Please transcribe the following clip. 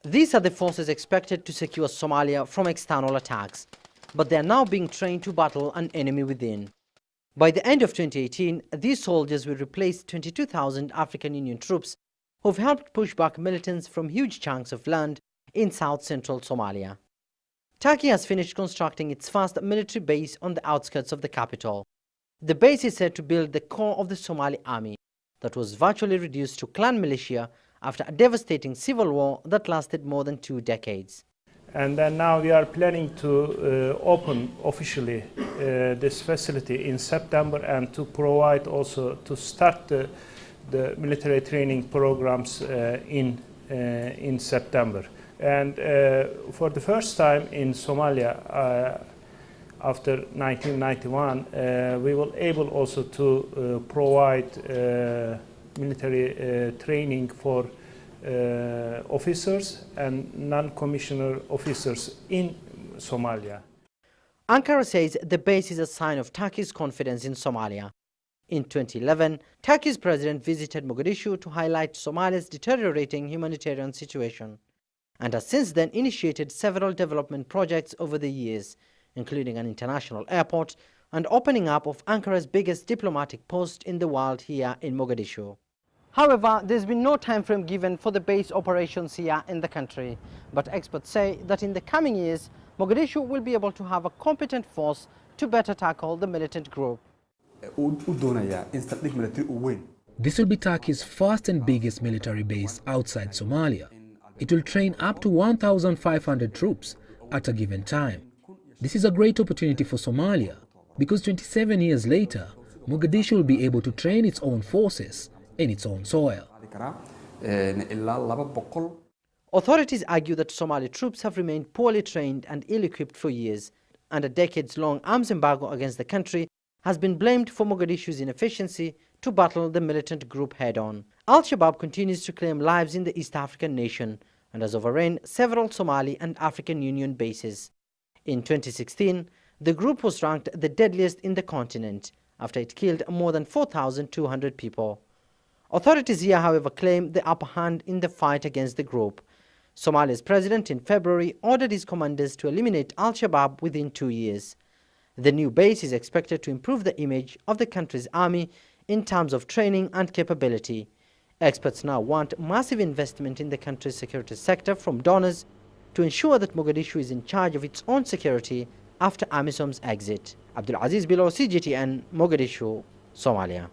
These are the forces expected to secure Somalia from external attacks, but they are now being trained to battle an enemy within. By the end of 2018, these soldiers will replace 22,000 African Union troops who've helped push back militants from huge chunks of land in south-central Somalia. Turkey has finished constructing its first military base on the outskirts of the capital. The base is said to build the core of the Somali army that was virtually reduced to clan militia after a devastating civil war that lasted more than 2 decades. And then now we are planning to open officially this facility in September, and to provide also to start the military training programs in September. And for the first time in Somalia after 1991, we will able also to provide military training for officers and non-commissioned officers in Somalia. Ankara says the base is a sign of Turkey's confidence in Somalia. In 2011, Turkey's president visited Mogadishu to highlight Somalia's deteriorating humanitarian situation, and has since then initiated several development projects over the years, including an international airport and opening up of Ankara's biggest diplomatic post in the world here in Mogadishu. However, there's been no time frame given for the base operations here in the country, but experts say that in the coming years, Mogadishu will be able to have a competent force to better tackle the militant group. This will be Turkey's first and biggest military base outside Somalia. It will train up to 1,500 troops at a given time. This is a great opportunity for Somalia because 27 years later, Mogadishu will be able to train its own forces in its own soil. Authorities argue that Somali troops have remained poorly trained and ill-equipped for years, and a decades-long arms embargo against the country has been blamed for Mogadishu's inefficiency to battle the militant group head-on. Al-Shabaab continues to claim lives in the East African nation and has overrun several Somali and African Union bases. In 2016, the group was ranked the deadliest in the continent after it killed more than 4,200 people. Authorities here, however, claim the upper hand in the fight against the group. Somalia's president in February ordered his commanders to eliminate Al-Shabaab within 2 years. The new base is expected to improve the image of the country's army in terms of training and capability. Experts now want massive investment in the country's security sector from donors to ensure that Mogadishu is in charge of its own security after AMISOM's exit. Abdul Aziz Bilo, CGTN, Mogadishu, Somalia.